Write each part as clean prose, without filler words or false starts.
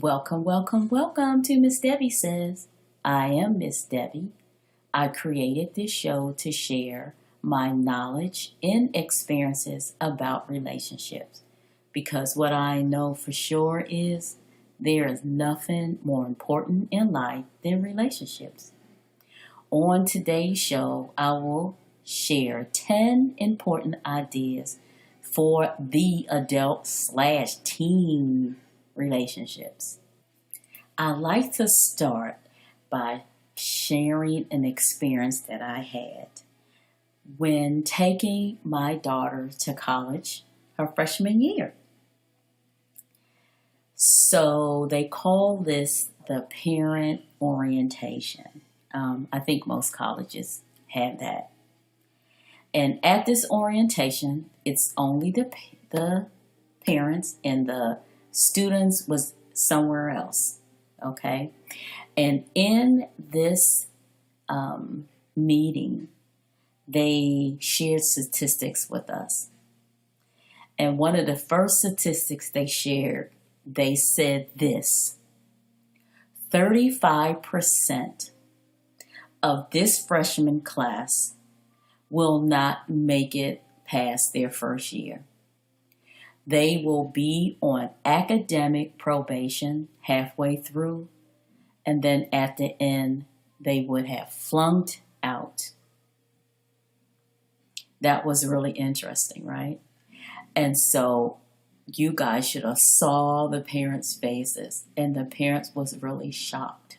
Welcome, welcome, welcome to Miss Debbie Says. I am Miss Debbie. I created this show to share my knowledge and experiences about relationships because what I know for sure is there is nothing more important in life than relationships. On today's show, I will share 10 important ideas for the adult/teen relationships. I like to start by sharing an experience that I had when taking my daughter to college her freshman year. So they call this the parent orientation. I think most colleges have that. And at this orientation, it's only the parents and the students was somewhere else. Okay. And in this meeting, they shared statistics with us. And one of the first statistics they shared, they said this: 35% of this freshman class will not make it past their first year. They will be on academic probation halfway through, and then at the end, they would have flunked out. That was really interesting, right? And so you guys should have saw the parents' faces, and the parents was really shocked.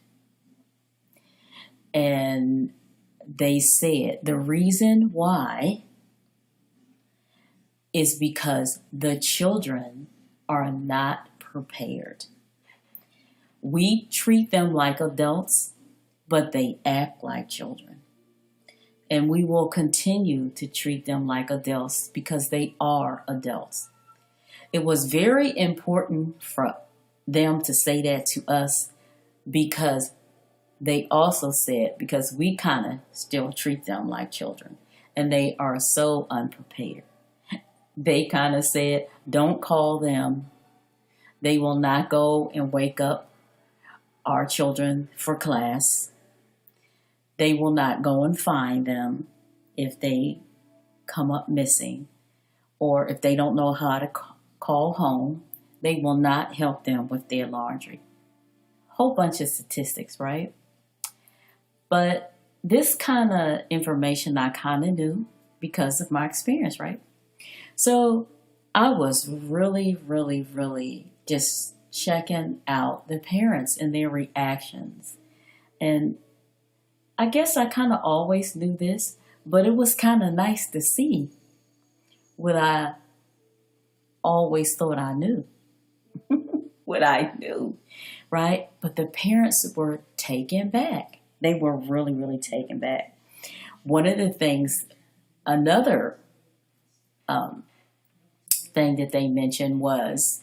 And they said the reason why is because the children are not prepared. We treat them like adults, but they act like children. And we will continue to treat them like adults because they are adults. It was very important for them to say that to us because they also said, because we kind of still treat them like children and they are so unprepared. They kind of said, don't call them. They will not go and wake up our children for class. They will not go and find them if they come up missing, or if they don't know how to call home. They will not help them with their laundry. Whole bunch of statistics, right? But this kind of information I kind of knew because of my experience, right? So I was really, really, really just checking out the parents and their reactions. And I guess I kind of always knew this, but it was kind of nice to see what I always thought I knew. What I knew, right? But the parents were taken back. They were really, really taken back. One of the things, another thing that they mentioned was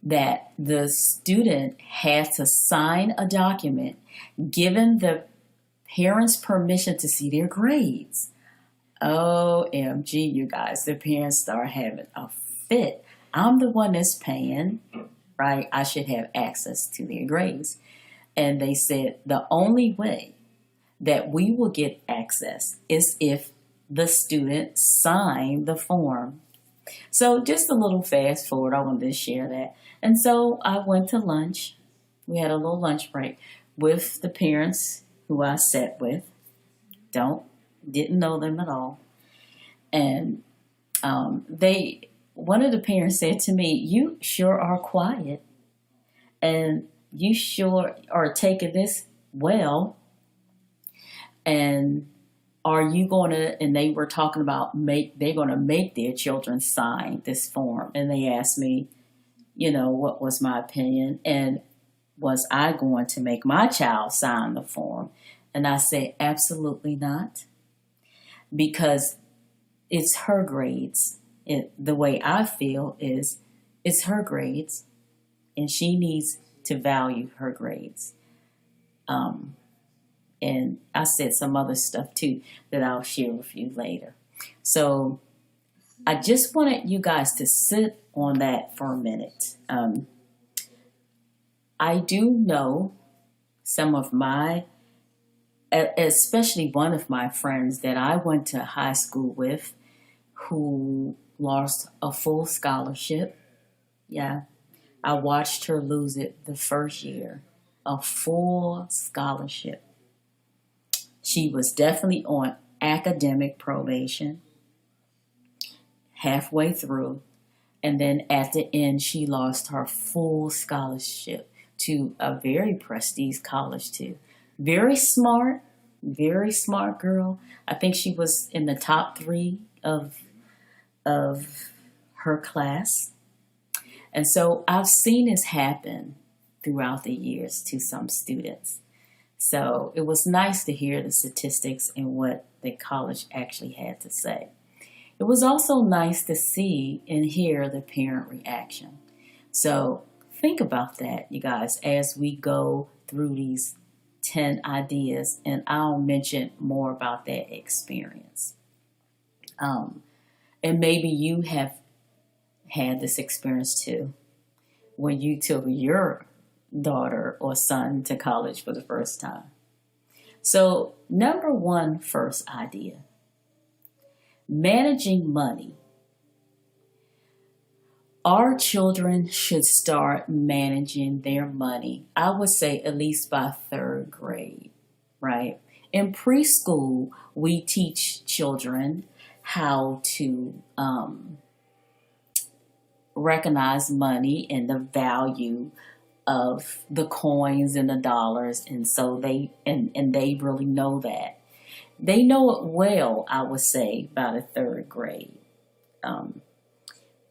that the student had to sign a document giving the parents permission to see their grades. OMG, you guys, the parents start having a fit. I'm the one that's paying, right? I should have access to their grades. And they said the only way that we will get access is if the student signed the form. So just a little fast forward, I wanted to share that. And so I went to lunch. We had a little lunch break with the parents who I sat with. Didn't know them at all. And one of the parents said to me, "You sure are quiet. And you sure are taking this well. And are you going to," and they were talking about they're going to make their children sign this form. And they asked me, what was my opinion? And was I going to make my child sign the form? And I said, absolutely not. Because it's her grades. The way I feel is it's her grades. And she needs to value her grades. And I said some other stuff too that I'll share with you later. So I just wanted you guys to sit on that for a minute. I do know some of my, especially one of my friends that I went to high school with who lost a full scholarship. Yeah, I watched her lose it the first year, a full scholarship. She was definitely on academic probation halfway through, and then at the end, she lost her full scholarship to a very prestige college, too. Very smart girl. I think she was in the top three of her class. And so I've seen this happen throughout the years to some students. So it was nice to hear the statistics and what the college actually had to say. It was also nice to see and hear the parent reaction. So think about that, you guys, as we go through these 10 ideas, and I'll mention more about that experience. And maybe you have had this experience too when you took your daughter or son to college for the first time. So, number one, first idea, managing money. Our children should start managing their money, I would say at least by third grade, right? In preschool, we teach children how to recognize money and the value of the coins and the dollars, and so they really know that. They know it well, I would say, by the third grade.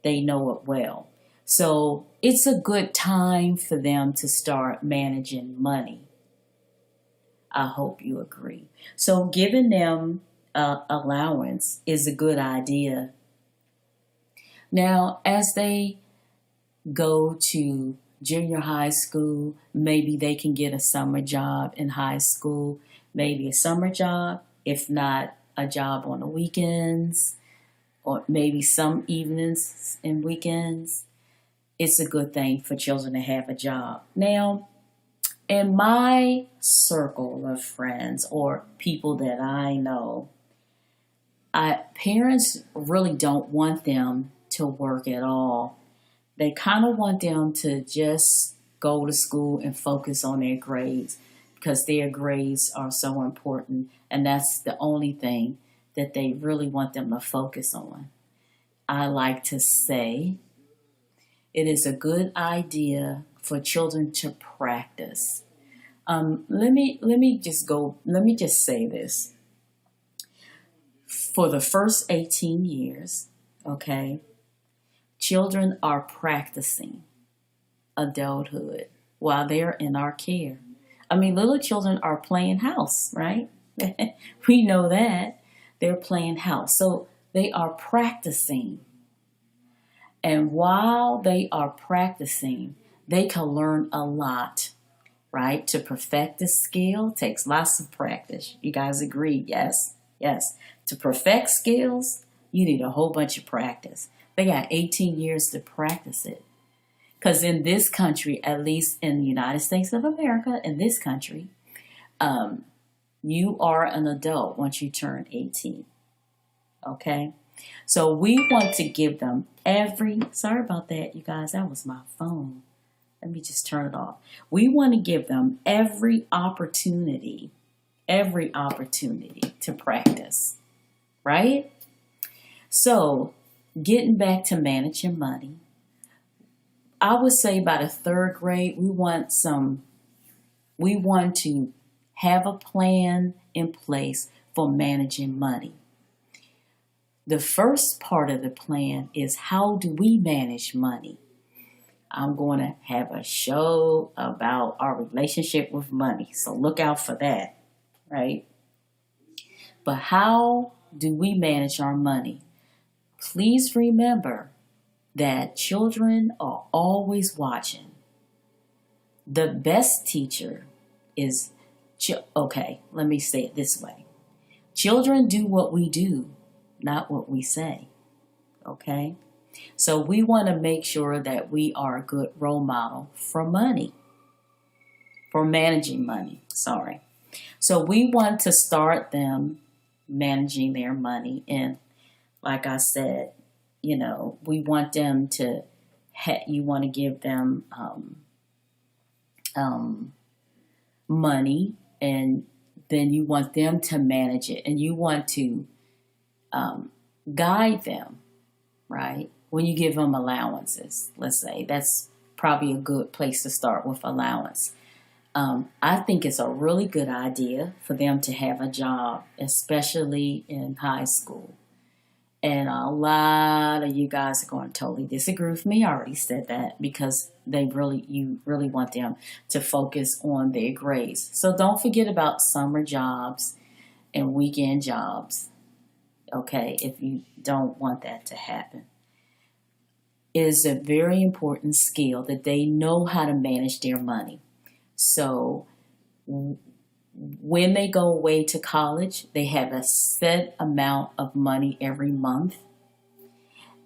They know it well. So it's a good time for them to start managing money. I hope you agree. So giving them allowance is a good idea. Now, as they go to junior high school, maybe they can get a summer job in high school, maybe a summer job, if not a job on the weekends, or maybe some evenings and weekends. It's a good thing for children to have a job. Now, in my circle of friends or people that I know, parents really don't want them to work at all. They kind of want them to just go to school and focus on their grades because their grades are so important, and that's the only thing that they really want them to focus on. I like to say it is a good idea for children to practice. Let me just say this. For the first 18 years, okay, children are practicing adulthood while they're in our care. I mean, little children are playing house, right? We know that. They're playing house. So they are practicing. And while they are practicing, they can learn a lot, right? To perfect the skill takes lots of practice. You guys agree? Yes. Yes. To perfect skills, you need a whole bunch of practice. They got 18 years to practice it. Because in this country, at least in the United States of America, in this country, you are an adult once you turn 18. Okay? So we want to give them sorry about that, you guys, that was my phone. Let me just turn it off. We want to give them every opportunity to practice, right? So getting back to managing money, I would say by the third grade, we want to have a plan in place for managing money. The first part of the plan is how do we manage money? I'm going to have a show about our relationship with money, so look out for that, right? But how do we manage our money? Please remember that children are always watching. The best teacher is, okay, let me say it this way. Children do what we do, not what we say, okay? So we want to make sure that we are a good role model for money. for managing money. Sorry. So we want to start them managing their money. And like I said, we want them to, you want to give them money, and then you want them to manage it, and you want to guide them, right? When you give them allowances, let's say, that's probably a good place to start with allowance. I think it's a really good idea for them to have a job, especially in high school. And a lot of you guys are going to totally disagree with me. I already said that, because you really want them to focus on their grades. So don't forget about summer jobs and weekend jobs, okay, if you don't want that to happen. It is a very important skill that they know how to manage their money. So when they go away to college, they have a set amount of money every month,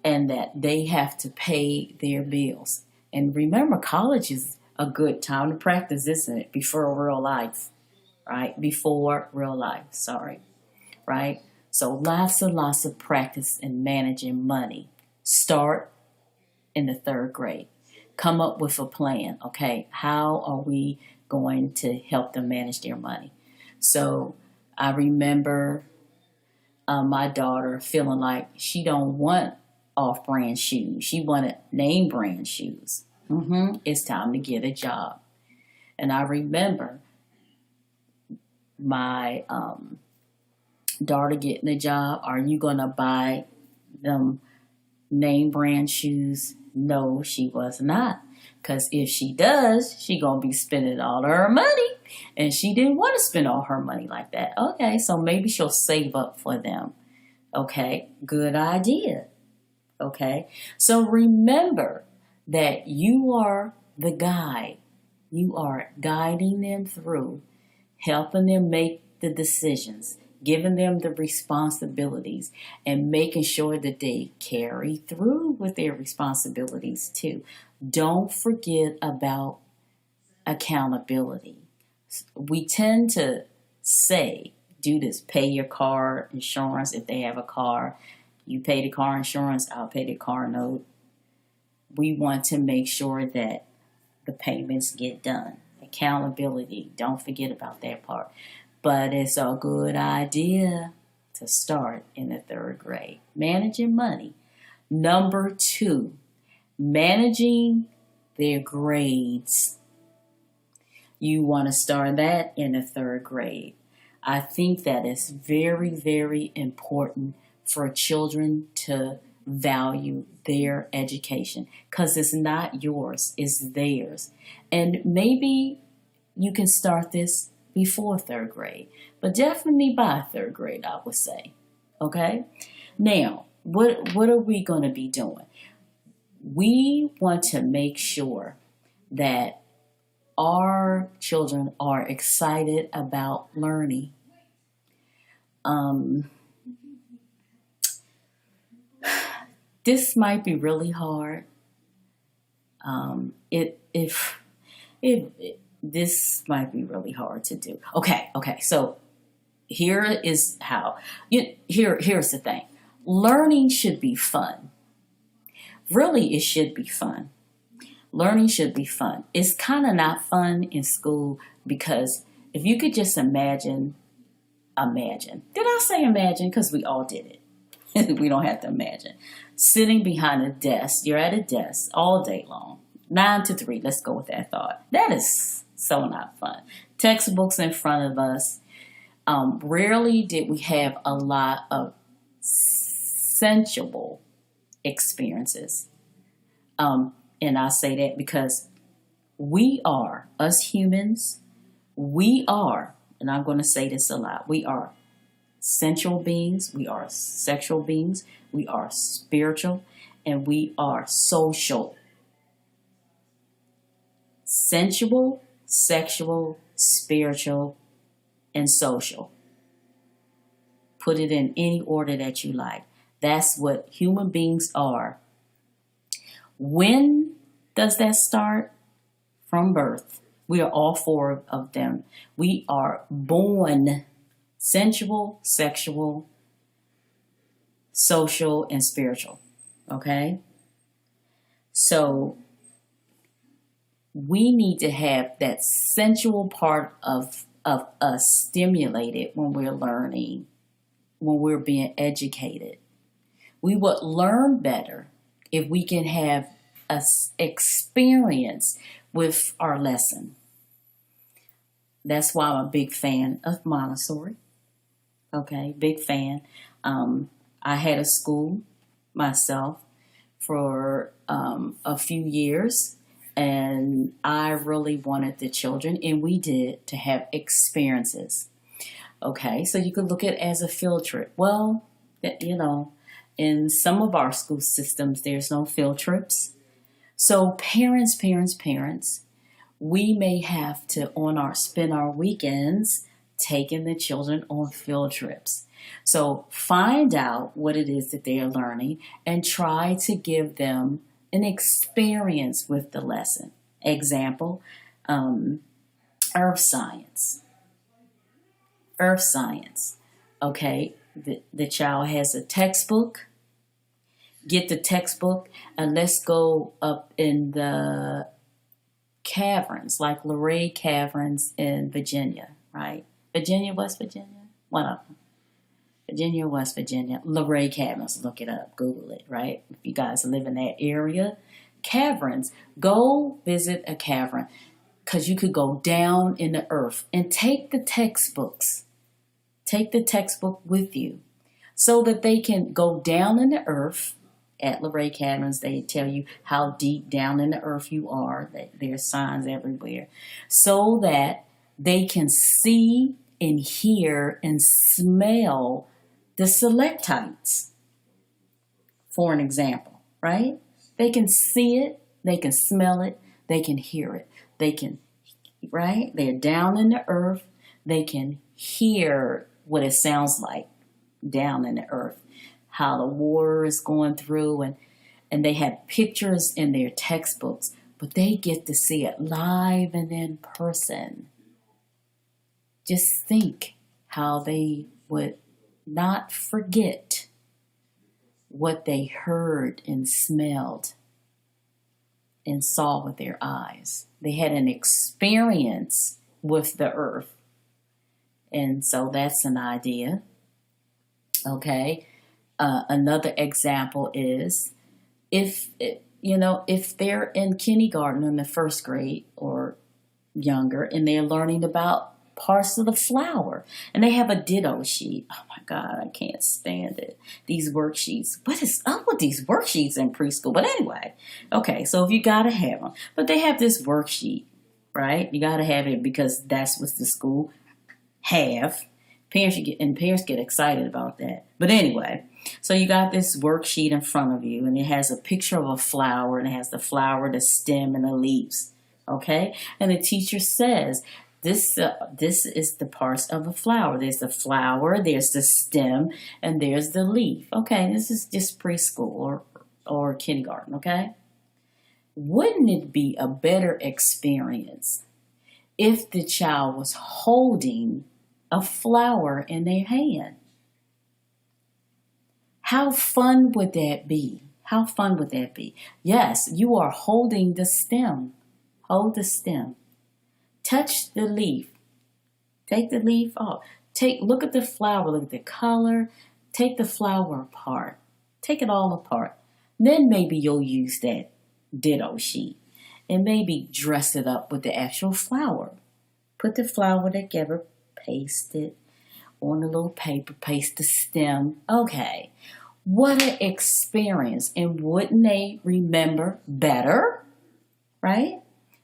and that they have to pay their bills. And remember, college is a good time to practice, isn't it? Before real life, right? Before real life, sorry, right? So lots and lots of practice in managing money. Start in the 3rd grade. Come up with a plan. Okay, how are we going to help them manage their money? So I remember my daughter feeling like she don't want off-brand shoes. She wanted name brand shoes. It's time to get a job. And I remember my daughter getting a job. Are you going to buy them name brand shoes? No, she was not. Because if she does, she going to be spending all her money. And she didn't want to spend all her money like that. Okay, so maybe she'll save up for them. Okay, good idea. Okay, so remember that you are the guide. You are guiding them through, helping them make the decisions, giving them the responsibilities, and making sure that they carry through with their responsibilities too. Don't forget about accountability. We tend to say, do this, pay your car insurance if they have a car. You pay the car insurance, I'll pay the car note. We want to make sure that the payments get done. Accountability, don't forget about that part. But it's a good idea to start in the 3rd grade. Managing money. Number 2, managing their grades. You want to start that in the 3rd grade. I think that is very, very important for children to value their education, because it's not yours, it's theirs. And maybe you can start this before 3rd grade, but definitely by 3rd grade, I would say. Okay? Now, what are we going to be doing? We want to make sure that our children are excited about learning. This might be really hard. This might be really hard to do. Okay. So here is how. Here's the thing. Learning should be fun. Really, it should be fun. Learning should be fun. It's kind of not fun in school, because if you could just imagine. Did I say imagine? Because we all did it. We don't have to imagine. Sitting behind a desk. You're at a desk all day long. 9 to 3. Let's go with that thought. That is so not fun. Textbooks in front of us. Rarely did we have a lot of sensual experiences. And I say that because us humans, and I'm going to say this a lot, we are sensual beings, we are sexual beings, we are spiritual, and we are social. Sensual, sexual, spiritual, and social. Put it in any order that you like. That's what human beings are. When does that start? From birth. We are all four of them. We are born sensual, sexual, social, and spiritual. Okay? So we need to have that sensual part of us stimulated when we're learning, when we're being educated. We would learn better if we can have a experience with our lesson. That's why I'm a big fan of Montessori. Okay, big fan. I had a school myself for a few years, and I really wanted the children, and we did, to have experiences. Okay, so you could look at it as a field trip. Well, in some of our school systems, there's no field trips. So parents, we may have to spend our weekends taking the children on field trips. So find out what it is that they are learning and try to give them an experience with the lesson. Example, earth science. Earth science. Okay, the child has a textbook. Get the textbook and let's go up in the caverns, like Luray Caverns in Virginia, right? Virginia, West Virginia? One of them. Virginia, West Virginia. Luray Caverns. Look it up. Google it, right? If you guys live in that area. Caverns. Go visit a cavern because you could go down in the earth and take the textbooks. Take the textbook with you so that they can go down in the earth. At Luray Caverns, they tell you how deep down in the earth you are. There's signs everywhere. So that they can see and hear and smell the stalactites, for an example, right? They can see it, they can smell it, they can hear it. They can, right? They're down in the earth. They can hear what it sounds like down in the earth. How the water is going through, and they have pictures in their textbooks, but they get to see it live and in person. Just think how they would not forget what they heard and smelled and saw with their eyes. They had an experience with the earth. And so that's an idea. Okay. Another example is if they're in kindergarten in the first grade or younger and they're learning about parts of the flower and they have a ditto sheet. Oh my God, I can't stand it. These worksheets. What is up with these worksheets in preschool? But anyway, okay, so if you got to have them. But they have this worksheet, right? You got to have it because that's what the school have. Parents get excited about that. But anyway, so you got this worksheet in front of you, and it has a picture of a flower, and it has the flower, the stem, and the leaves. Okay, and the teacher says this is the parts of a flower. There's the flower, there's the stem, and there's the leaf. Okay, this is just preschool or kindergarten. Okay, wouldn't it be a better experience if the child was holding a flower in their hand? How fun would that be? How fun would that be? Yes, you are holding the stem. Hold the stem. Touch the leaf. Take the leaf off. Look at the flower. Look at the color. Take the flower apart. Take it all apart. Then maybe you'll use that ditto sheet and maybe dress it up with the actual flower. Put the flower together. Paste it on a little paper, paste the stem. Okay, what an experience. And wouldn't they remember better, right?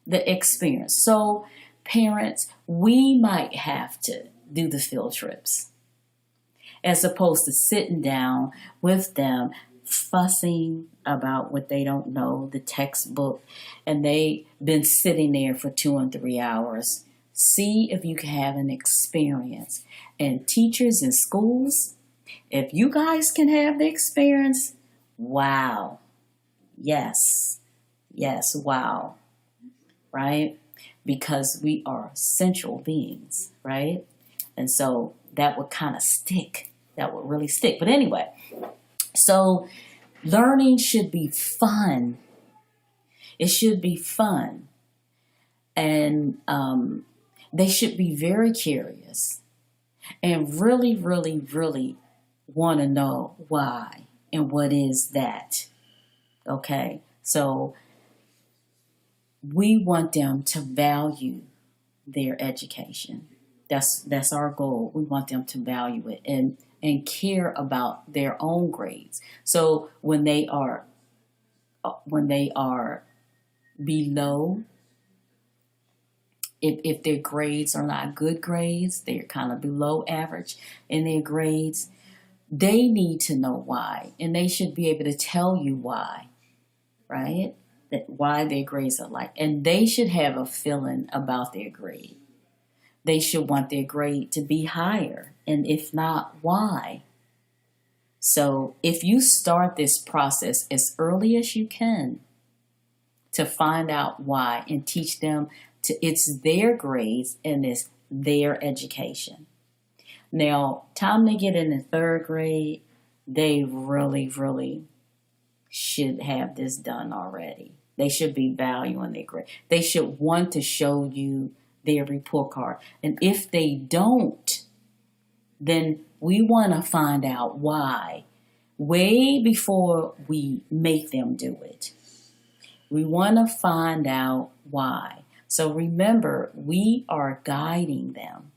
The experience. So parents, we might have to do the field trips as opposed to sitting down with them fussing about what they don't know, the textbook, and they've been sitting there for 2 and 3 hours. See if you can have an experience. And teachers in schools, if you guys can have the experience, wow. Yes, wow. Right? because we are sensual beings, right? And so that would kind of stick. That would really stick. But anyway, so learning should be fun. It should be fun. And they should be very curious and really, really, really want to know why and what is that. Okay? So we want them to value their education. That's our goal. We want them to value it and care about their own grades. So when they are below, if their grades are not good grades, they're kind of below average in their grades, they need to know why, and they should be able to tell you why, right? That why their grades are like, and they should have a feeling about their grade. They should want their grade to be higher, and if not, why? So if you start this process as early as you can to find out why and teach them it's their grades and it's their education. Now, time they get in the third grade, they really, really should have this done already. They should be valuing their grade. They should want to show you their report card. And if they don't, then we want to find out why way before we make them do it. We want to find out why. So remember, we are guiding them.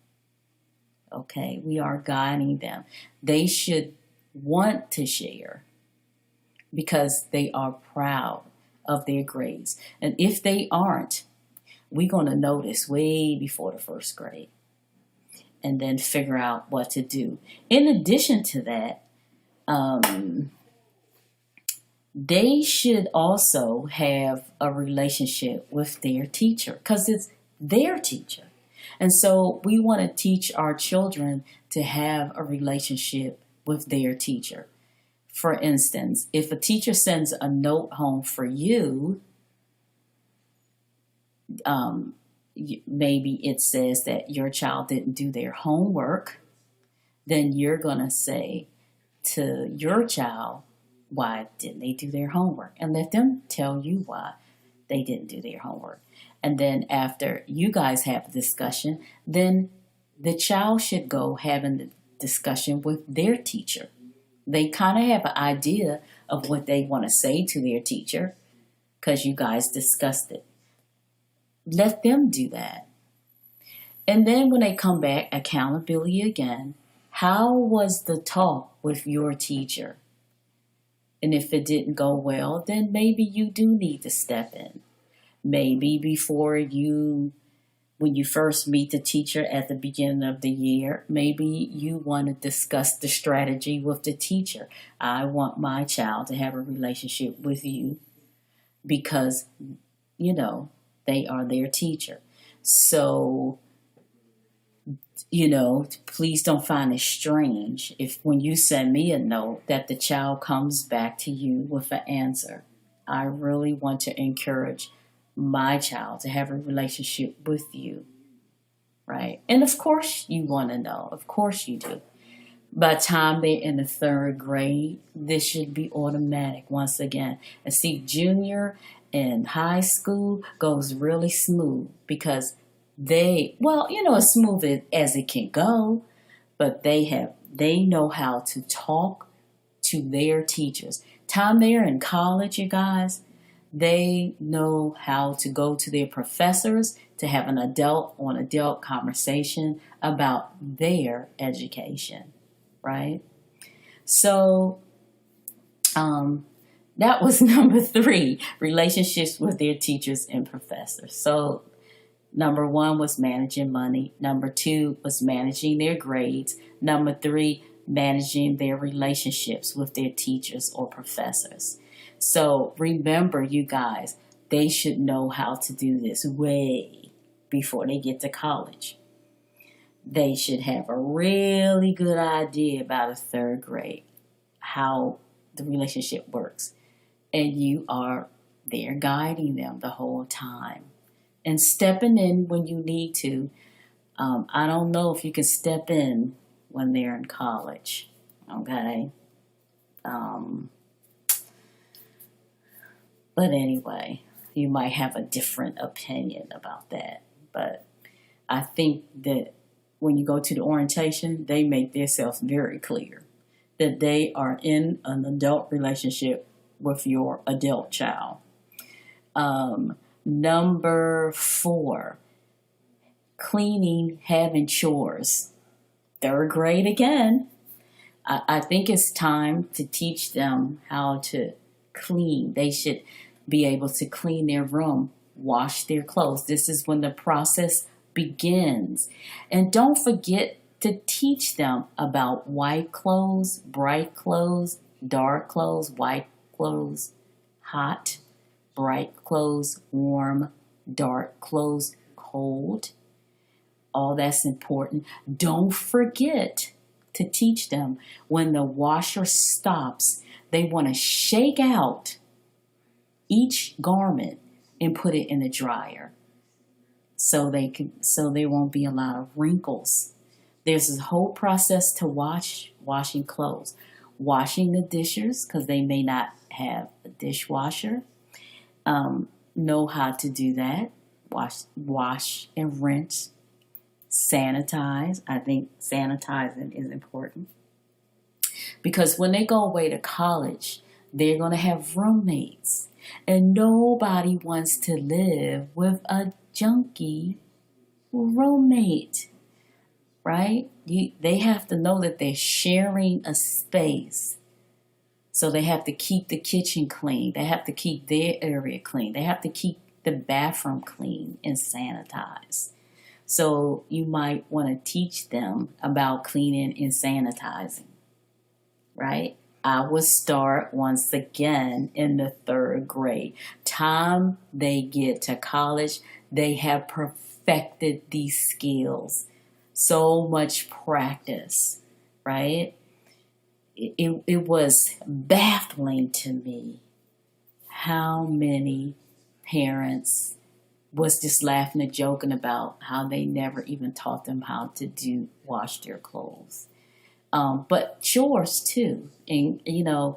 Okay, we are guiding them. They should want to share because they are proud of their grades. And if they aren't, we're going to notice way before the first grade and then figure out what to do. In addition to that, they should also have a relationship with their teacher because it's their teacher. And so we want to teach our children to have a relationship with their teacher. For instance, if a teacher sends a note home for you, maybe it says that your child didn't do their homework, then you're going to say to your child, why didn't they do their homework? And let them tell you why they didn't do their homework. And then after you guys have a discussion, then the child should go having the discussion with their teacher. They kind of have an idea of what they want to say to their teacher because you guys discussed it. Let them do that. And then when they come back, accountability again. How was the talk with your teacher? And if it didn't go well, then maybe you do need to step in. Maybe when you first meet the teacher at the beginning of the year, maybe you want to discuss the strategy with the teacher. I want my child to have a relationship with you because, they are their teacher. So, please don't find it strange if when you send me a note that the child comes back to you with an answer. I really want to encourage my child to have a relationship with you, right? And of course you want to know. Of course you do. By the time they're in the third grade, this should be automatic once again. And see, junior and high school goes really smooth because as smooth as it can go, but they know how to talk to their teachers. Time they're in college, you guys, they know how to go to their professors to have an adult conversation about their education, right? So, that was number 3, relationships with their teachers and professors. So, number 1 was managing money. Number 2 was managing their grades. Number 3, managing their relationships with their teachers or professors. So remember, you guys, they should know how to do this way before they get to college. They should have a really good idea about a third grade, how the relationship works. And you are there guiding them the whole time. and stepping in when you need to. I don't know if you can step in when they're in college, okay? Um, but anyway, you might have a different opinion about that. But I think that when you go to the orientation, they make themselves very clear that they are in an adult relationship with your adult child. Number 4, cleaning, having chores. 3rd grade again. I think it's time to teach them how to clean. They should be able to clean their room, wash their clothes. This is when the process begins. And don't forget to teach them about white clothes, bright clothes, dark clothes, white clothes, hot, bright clothes, warm, dark clothes, cold. All that's important. Don't forget to teach them when the washer stops, they want to shake out each garment and put it in the dryer so there won't be a lot of wrinkles. There's a whole process to washing clothes. Washing the dishes, because they may not have a dishwasher. Know how to do that. Wash and rinse. Sanitize. I think sanitizing is important. Because when they go away to college, they're going to have roommates. And nobody wants to live with a junkie roommate. Right? They have to know that they're sharing a space. So they have to keep the kitchen clean. They have to keep their area clean. They have to keep the bathroom clean and sanitized. So you might want to teach them about cleaning and sanitizing. Right? I would start once again in the 3rd grade. Time they get to college, they have perfected these skills. So much practice, right? It was baffling to me how many parents was just laughing and joking about how they never even taught them how to wash their clothes. But chores too, and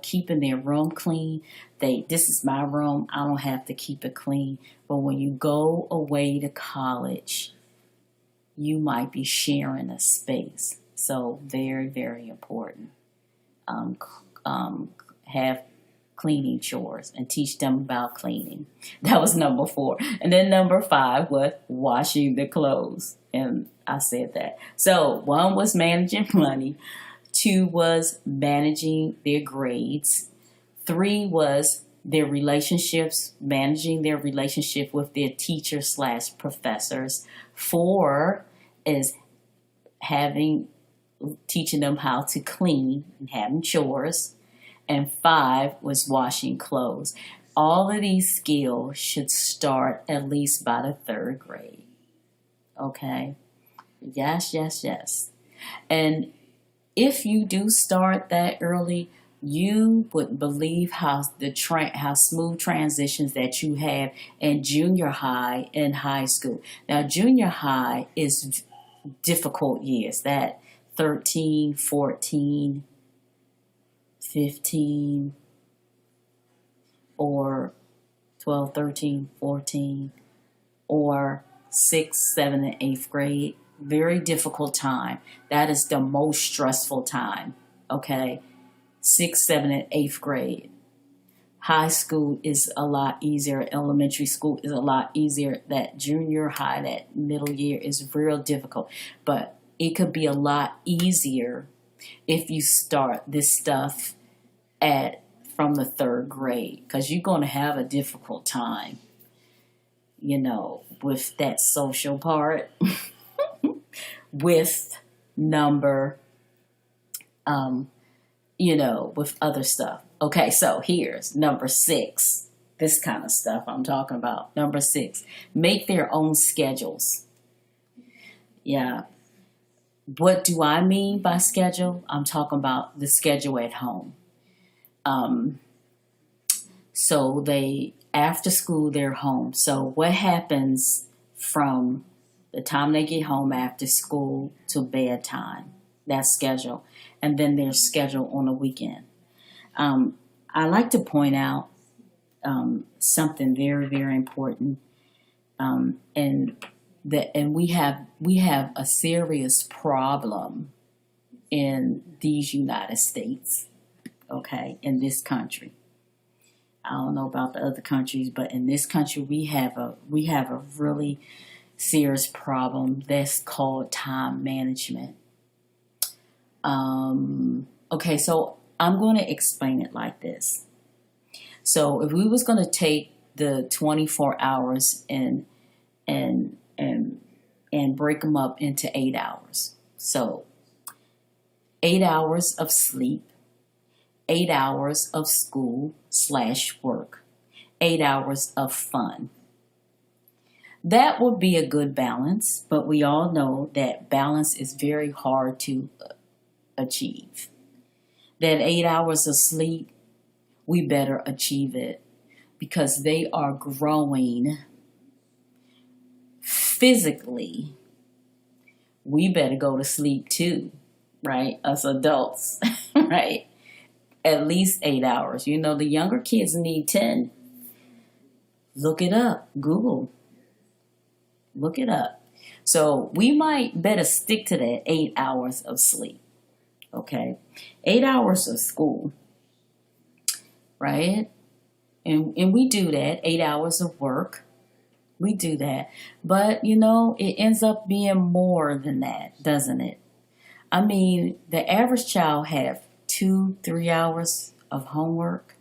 keeping their room clean. This is my room. I don't have to keep it clean. But when you go away to college, you might be sharing a space. So very, very important. Have cleaning chores and teach them about cleaning. That was number 4. And then number 5 was washing the clothes. And I said that. So 1 was managing money. 2 was managing their grades. 3 was their relationships, managing their relationship with their teachers/professors. 4 is teaching them how to clean and having chores. And 5 was washing clothes. All of these skills should start at least by the 3rd grade. Okay? Yes, yes, yes. And if you do start that early, you wouldn't believe how smooth transitions that you have in junior high and high school. Now, junior high is difficult years. That 13, 14, 15, or 12, 13, 14, or 6th, 7th, and 8th grade. Very difficult time. That is the most stressful time. Okay? 6th, 7th, and 8th grade. High school is a lot easier. Elementary school is a lot easier. That junior high, that middle year is real difficult. But it could be a lot easier if you start this stuff from the 3rd grade, because you're going to have a difficult time, with that social part, with number, with other stuff. Okay, so here's number 6. This kind of stuff I'm talking about. Number 6, make their own schedules. Yeah. What do I mean by schedule? I'm talking about the schedule at home. So after school, they're home. So what happens from the time they get home after school to bedtime. That's schedule. And then their schedule on the weekend. I like to point out something very, very important. And we have a serious problem in these United States, okay, in this country. I don't know about the other countries, but in this country we have a really serious problem that's called time management. Okay, so I'm going to explain it like this. So if we was going to take the 24 hours and break them up into 8 hours. So 8 hours of sleep, 8 hours of school/work, 8 hours of fun. That would be a good balance, but we all know that balance is very hard to achieve. That 8 hours of sleep, we better achieve it because they are growing physically. We better go to sleep too, right? Us adults, right? At least 8 hours. You know, the younger kids need 10. Look it up. Google. Look it up. So we might better stick to that 8 hours of sleep. Okay? 8 hours of school. Right? And we do that. 8 hours of work. We do that. But, you know, it ends up being more than that, doesn't it? I mean, the average child have 2-3 hours of homework.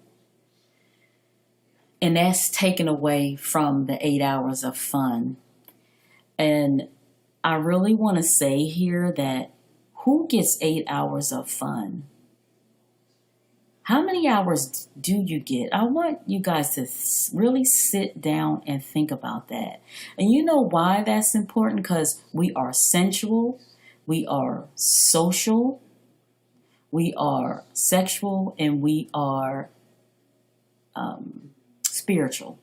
And that's taken away from the 8 hours of fun. And I really want to say here that who gets 8 hours of fun? How many hours do you get? I want you guys to really sit down and think about that. And you know why that's important? Because we are sensual, we are social, we are sexual, and we are spiritual.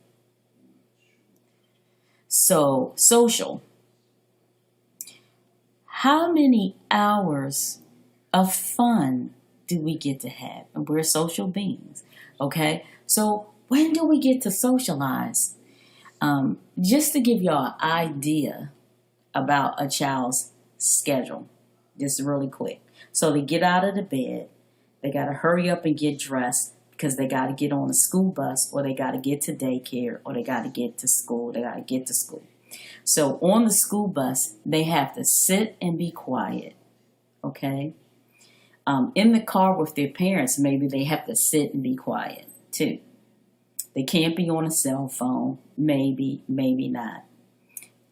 So, social. How many hours of fun do we get to have? And we're social beings, okay? So when do we get to socialize? Just to give y'all an idea about a child's schedule, just really quick. So they get out of the bed, they got to hurry up and get dressed because they got to get on a school bus, or they got to get to daycare, or they got to get to school. They got to get to school. So on the school bus, they have to sit and be quiet, okay? In the car with their parents, maybe they have to sit and be quiet too. They can't be on a cell phone, maybe not.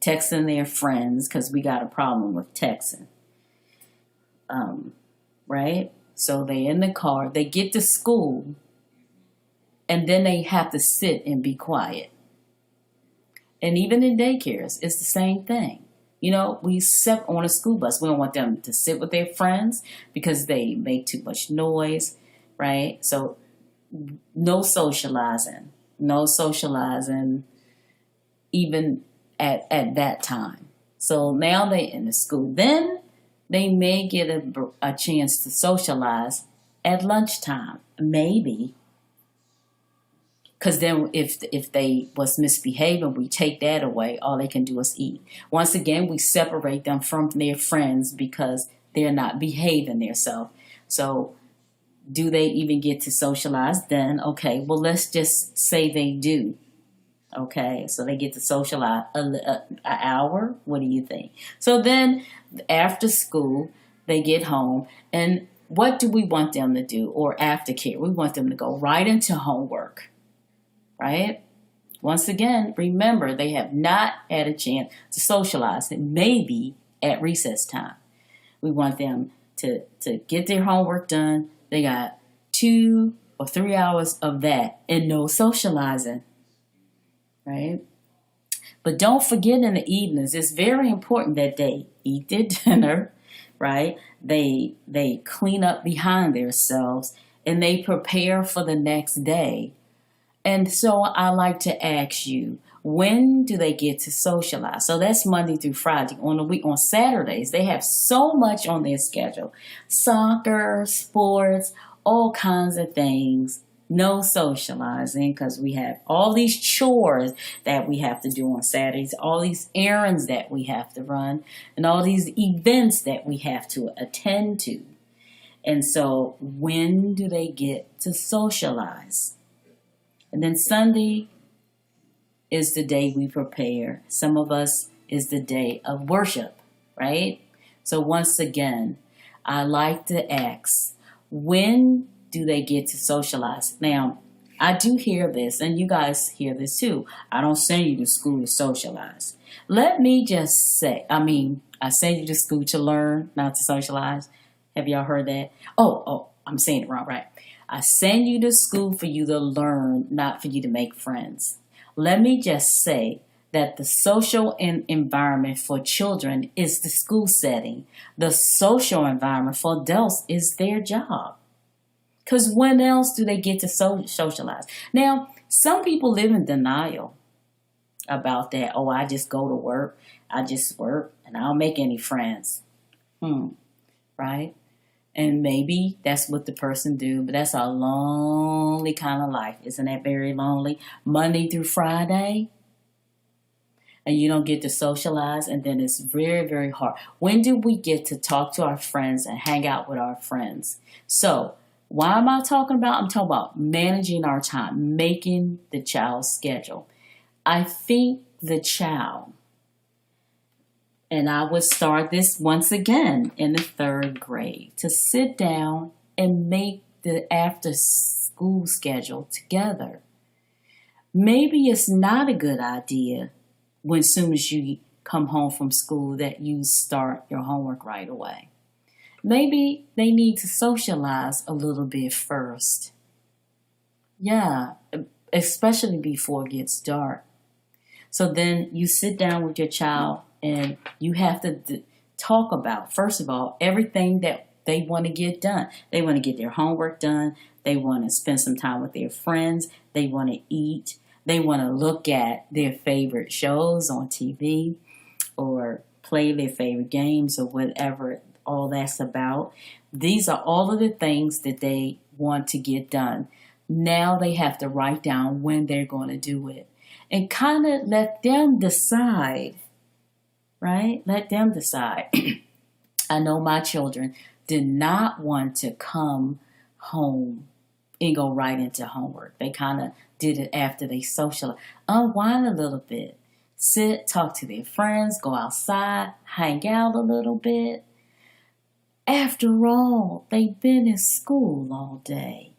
Texting their friends, because we got a problem with texting. Right? So they in the car, they get to school, and then they have to sit and be quiet. And even in daycares, it's the same thing. You know, we sit on a school bus. We don't want them to sit with their friends because they make too much noise, right? So no socializing even at that time. So now they in the school. Then they may get a chance to socialize at lunchtime, maybe. Because then if they was misbehaving, we take that away. All they can do is eat. Once again, we separate them from their friends because they're not behaving themselves. So do they even get to socialize then? Okay, well, let's just say they do. Okay, so they get to socialize an hour. What do you think? So then after school, they get home. And what do we want them to do? Or aftercare? We want them to go right into homework. Right? Once again, remember, they have not had a chance to socialize. It may be at recess time. We want them to get their homework done. They got 2 or 3 hours of that and no socializing. Right? But don't forget in the evenings, it's very important that they eat their dinner, right? They clean up behind themselves and they prepare for the next day. And so I like to ask you, When do they get to socialize? So that's Monday through Friday. On the week, on Saturdays, they have so much on their schedule. Soccer, sports, all kinds of things. No socializing because we have all these chores that we have to do on Saturdays, all these errands that we have to run, and all these events that we have to attend to. And so when do they get to socialize? And then Sunday is the day we prepare. Some of us is the day of worship, right? So once again, I like to ask, when do they get to socialize? Now, I do hear this, and you guys hear this too. I don't send you to school to socialize. Let me just say, I send you to school to learn, not to socialize. Have y'all heard that? Oh, I'm saying it wrong, right? I send you to school for you to learn, not for you to make friends. Let me just say that the social environment for children is the school setting. The social environment for adults is their job. Because when else do they get to socialize? Now, some people live in denial about that. Oh, I just go to work. I just work and I don't make any friends. Right? And maybe that's what the person do, but that's a lonely kind of life. Isn't that very lonely? Monday through Friday, and you don't get to socialize, and then it's very, very hard. When do we get to talk to our friends and hang out with our friends? So, why am I talking about? I'm talking about managing our time, making the child's schedule. I think the child, and I would start this once again in the 3rd grade, to sit down and make the after school schedule together. Maybe it's not a good idea when soon as you come home from school that you start your homework right away. Maybe they need to socialize a little bit first. Yeah, especially before it gets dark. So then you sit down with your child and you have to talk about, first of all, everything that they want to get done. They want to get their homework done. They want to spend some time with their friends. They want to eat. They want to look at their favorite shows on TV or play their favorite games or whatever all that's about. These are all of the things that they want to get done. Now they have to write down when they're going to do it and kind of let them decide. Right? Let them decide. I know my children did not want to come home and go right into homework. They kind of did it after they socialized. Unwind a little bit. Sit, talk to their friends, go outside, hang out a little bit. After all, they've been in school all day.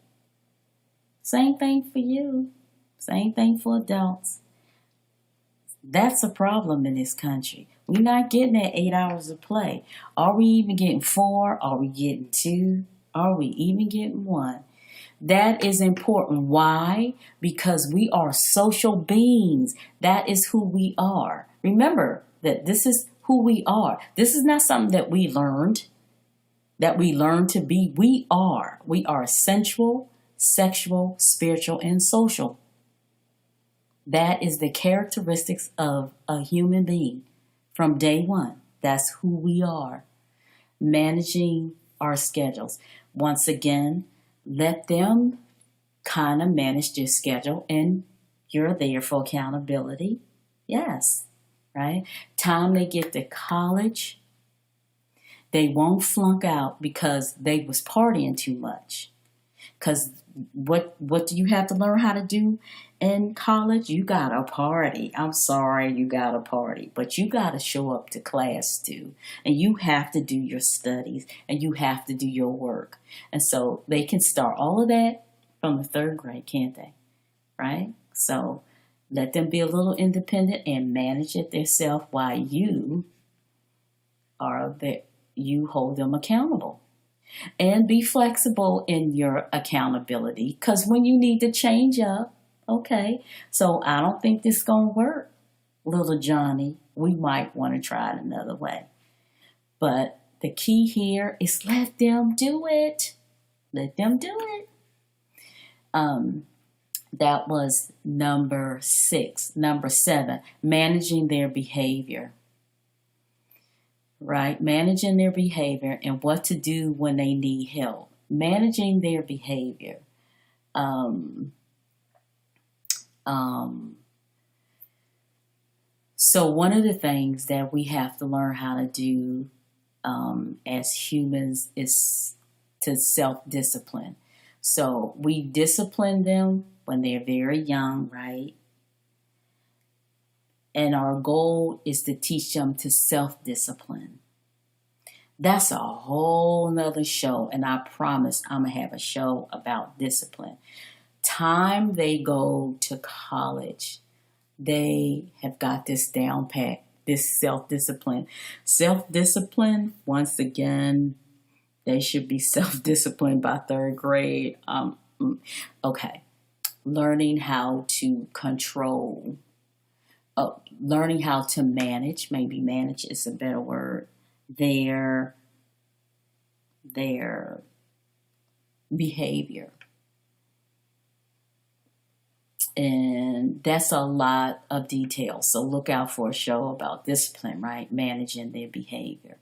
Same thing for you. Same thing for adults. That's a problem in this country. We're not getting that 8 hours of play. Are we even getting 4? Are we getting 2? Are we even getting 1? That is important. Why? Because we are social beings. That is who we are. Remember that this is who we are. This is not something that we learned to be. We are. We are sensual, sexual, spiritual, and social. That is the characteristics of a human being from day one. That's who we are. Managing our schedules. Once again, let them kind of manage their schedule and you're there for accountability. Yes, right? Time they get to college, they won't flunk out because they was partying too much. Because what do you have to learn how to do in college? You got to party. I'm sorry, you got to party. But you got to show up to class too. And you have to do your studies. And you have to do your work. And so they can start all of that from the 3rd grade, can't they? Right? So let them be a little independent and manage it themselves while you hold them accountable. And be flexible in your accountability. Because when you need to change up, okay, so I don't think this is going to work, little Johnny. We might want to try it another way. But the key here is let them do it. Let them do it. That was number 6. Number 7, managing their behavior. Right? Managing their behavior and what to do when they need help. Managing their behavior. So one of the things that we have to learn how to do as humans is to self-discipline. So we discipline them when they're very young, right? And our goal is to teach them to self-discipline. That's a whole nother show, and I promise I'm going to have a show about discipline. Time they go to college, they have got this down pat, this self-discipline. Self-discipline, once again, they should be self-disciplined by 3rd grade. Okay. Learning how to control, learning how to manage, maybe manage is a better word, their behavior. And that's a lot of detail. So look out for a show about discipline, right? Managing their behavior.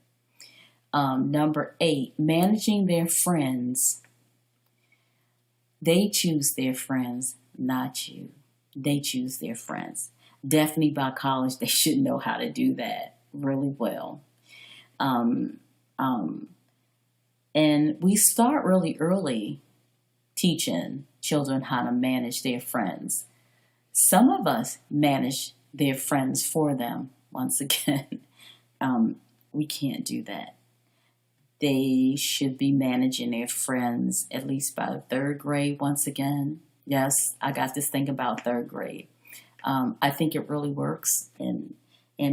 Number 8, managing their friends. They choose their friends, not you. They choose their friends. Definitely by college, they should know how to do that really well. And we start really early teaching children how to manage their friends. Some of us manage their friends for them. Once again, we can't do that. They should be managing their friends at least by the 3rd grade. Once again, yes, I got this thing about 3rd grade. I think it really works. In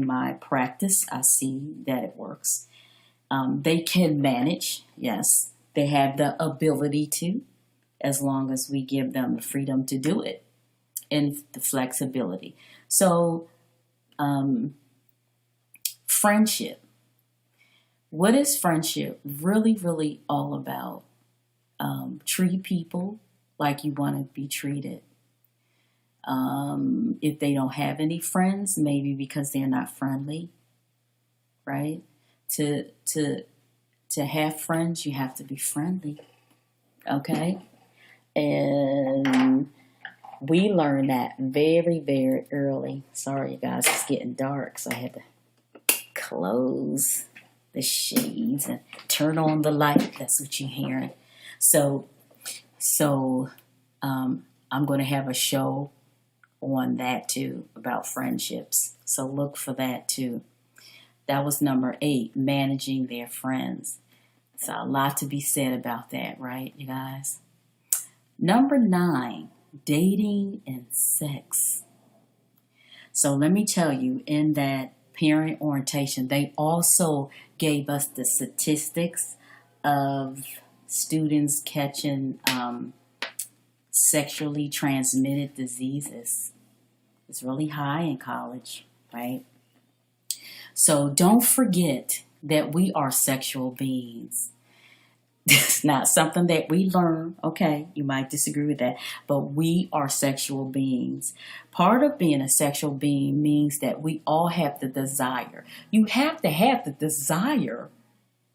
my practice, I see that it works. They can manage, yes. They have the ability to, as long as we give them the freedom to do it and the flexibility. So, friendship. What is friendship really, really all about? Treat people like you want to be treated. If they don't have any friends, maybe because they're not friendly, right? To have friends, you have to be friendly, okay? And we learned that very, very early. Sorry, you guys, it's getting dark, so I had to close the shades and turn on the light. That's what you're hearing. So I'm going to have a show on that too, about friendships. So look for that too. That was number 8, managing their friends. So a lot to be said about that, right, you guys? Number 9, dating and sex. So let me tell you, in that parent orientation, they also gave us the statistics of students catching sexually transmitted diseases. It's really high in college, right? So don't forget that we are sexual beings. It's not something that we learn. Okay, you might disagree with that, but we are sexual beings. Part of being a sexual being means that we all have the desire. You have to have the desire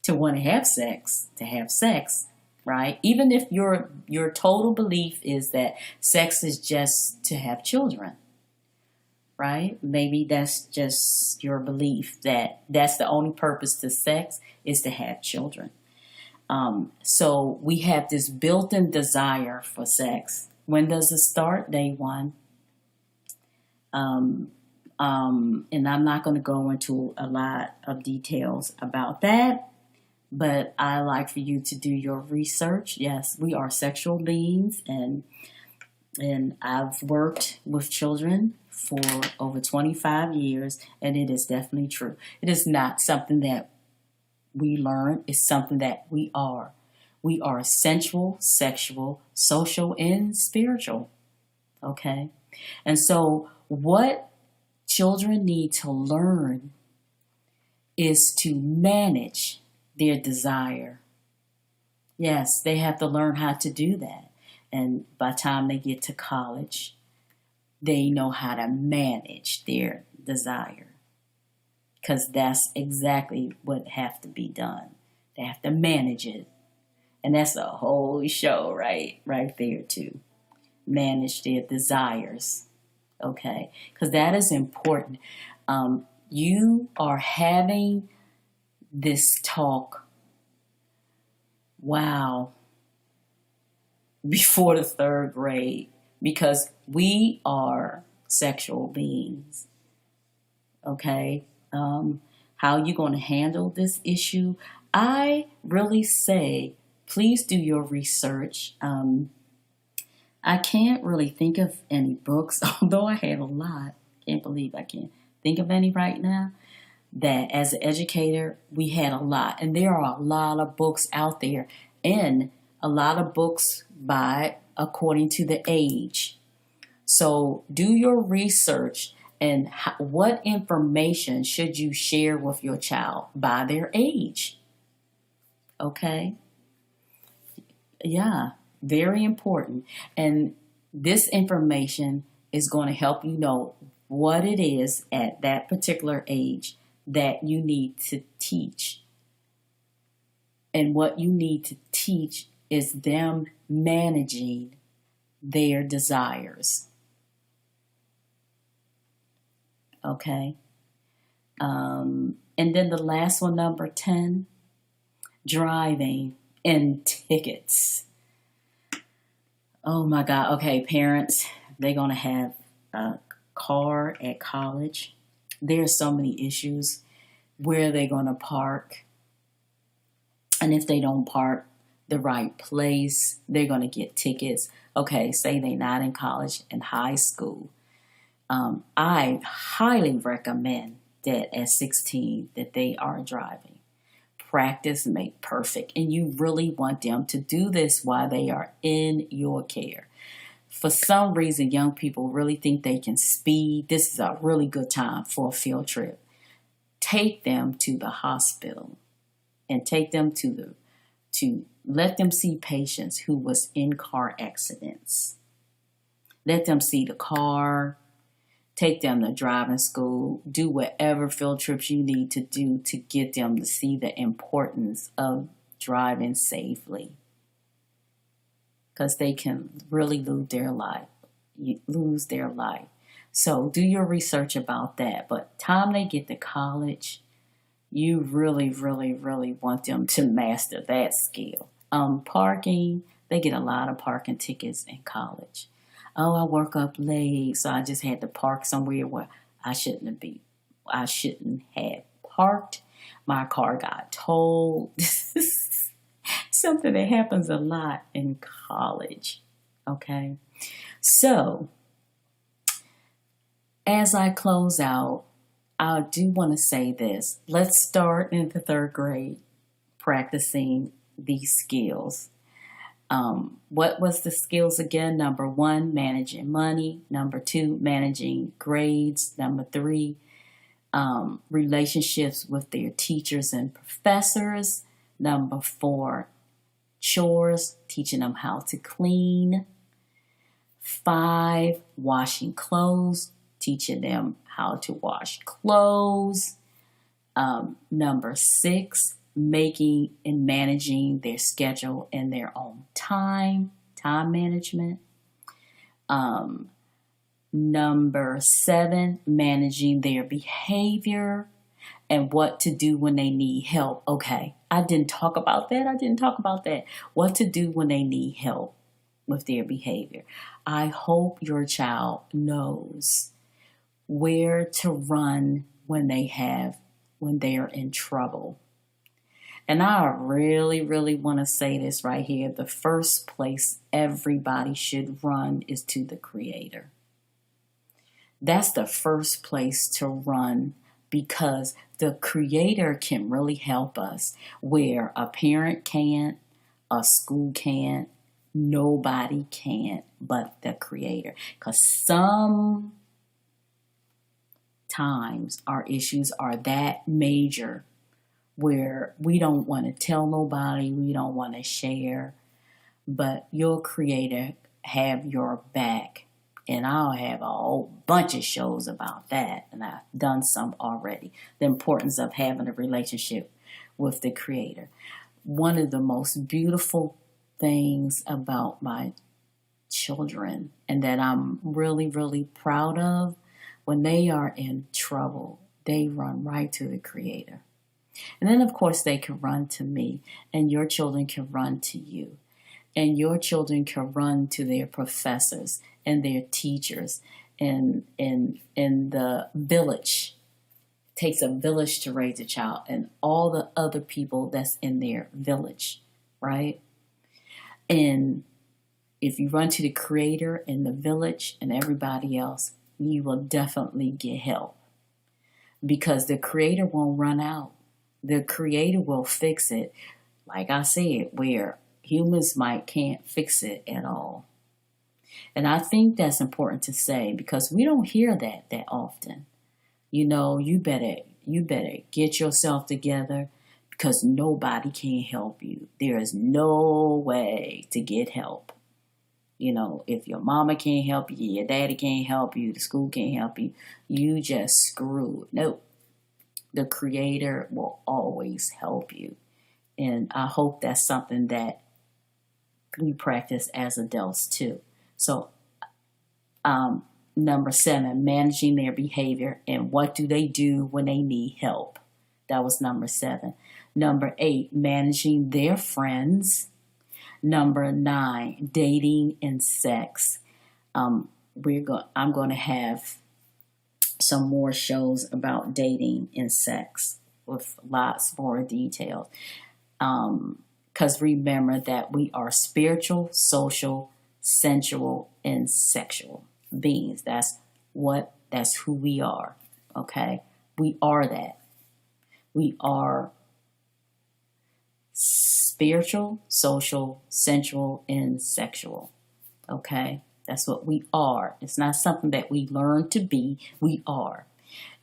to want to have sex, right? Even if your total belief is that sex is just to have children, right? Maybe that's just your belief that that's the only purpose to sex is to have children. So we have this built-in desire for sex. When does it start? Day 1. And I'm not going to go into a lot of details about that, but I like for you to do your research. Yes, we are sexual beings, and I've worked with children for over 25 years, and it is definitely true. It is not something that we learn, it's something that we are. We are sensual, sexual, social, and spiritual. Okay? And so what children need to learn is to manage their desire. Yes, they have to learn how to do that. And by the time they get to college, they know how to manage their desire. Because that's exactly what have to be done. They have to manage it. And that's a whole show, right there too. Manage their desires, okay? Because that is important. You are having this talk, wow, before the third grade, because we are sexual beings, okay? How you going to handle this issue? I really say, please do your research. I can't really think of any books, although I had a lot. Can't believe I can't think of any right now. That as an educator, we had a lot. And there are a lot of books out there, and a lot of books by according to the age. So do your research, and what information should you share with your child by their age? Okay? Yeah, very important. And this information is going to help you know what it is at that particular age that you need to teach. And what you need to teach is them managing their desires. Okay? And then the last one, number 10, driving and tickets. Oh my God. Okay, parents, they're going to have a car at college. There's so many issues. Where they're going to park. And if they don't park the right place, they're going to get tickets. Okay, say they're not in college, in high school. I highly recommend that at 16 that they are driving. Practice make perfect. And you really want them to do this while they are in your care. For some reason, young people really think they can speed. This is a really good time for a field trip. Take them to the hospital and take them to let them see patients who was in car accidents. Let them see the car. Take them to driving school. Do whatever field trips you need to do to get them to see the importance of driving safely. Because they can really lose their life. So do your research about that. But time they get to college, you really, really, really want them to master that skill. Parking, they get a lot of parking tickets in college. Oh, I work up late, so I just had to park somewhere where I shouldn't have parked. My car got towed. This is something that happens a lot in college. Okay, so as I close out, I do want to say this. Let's start in the third grade practicing these skills. What was the skills again? Number 1, managing money. Number 2, managing grades. Number 3, relationships with their teachers and professors. Number 4, chores, teaching them how to clean. 5, washing clothes, teaching them how to wash clothes. Number 6, making and managing their schedule in their own time management. Number 7, managing their behavior and what to do when they need help. Okay, I didn't talk about that. What to do when they need help with their behavior. I hope your child knows where to run when they're in trouble. And I really, really want to say this right here. The first place everybody should run is to the Creator. That's the first place to run, because the Creator can really help us where a parent can't, a school can't, nobody can't but the Creator. Because sometimes our issues are that major where we don't want to tell nobody, we don't want to share. but your creator have your back. And I'll have a whole bunch of shows about that, and I've done some already. The importance of having a relationship with the creator. One of the most beautiful things about my children, and that I'm really, really proud of, when they are in trouble, they run right to the creator. And then, of course, they can run to me, and your children can run to you. And your children can run to their professors and their teachers and the village. It takes a village to raise a child, and all the other people that's in their village, right? And if you run to the creator and the village and everybody else, you will definitely get help, because the creator won't run out. The creator will fix it, like I said, where humans can't fix it at all. And I think that's important to say, because we don't hear that often. You know, you better get yourself together, because nobody can help you. There is no way to get help. You know, if your mama can't help you, your daddy can't help you, the school can't help you, you just screwed. Nope. The creator will always help you. And I hope that's something that we practice as adults too. So, number 7, managing their behavior, and what do they do when they need help? That was number 7. Number 8, managing their friends. Number 9, dating and sex. I'm going to have some more shows about dating and sex with lots more details. Because remember that we are spiritual, social, sensual, and sexual beings. That's who we are. Okay? We are that. We are spiritual, social, sensual, and sexual. Okay? That's what we are. It's not something that we learn to be. We are.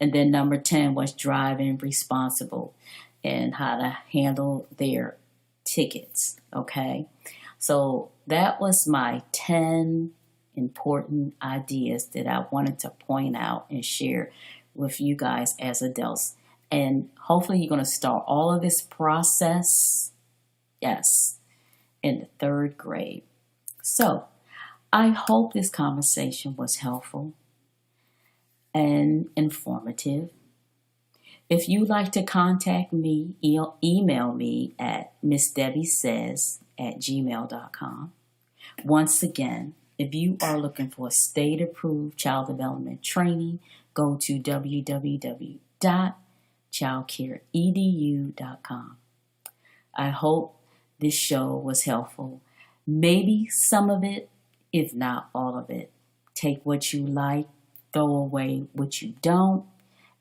And then number 10 was driving responsible, and how to handle their tickets. Okay? So that was my 10 important ideas that I wanted to point out and share with you guys as adults. And hopefully you're going to start all of this process, yes, in the 3rd grade. So I hope this conversation was helpful and informative. If you'd like to contact me, email me at missdebbiesays@gmail.com. Once again, if you are looking for state-approved child development training, go to www.childcareedu.com. I hope this show was helpful. Maybe some of it, if not all of it. Take what you like, throw away what you don't,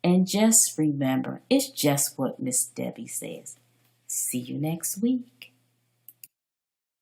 and just remember, it's just what Miss Debbie says. See you next week.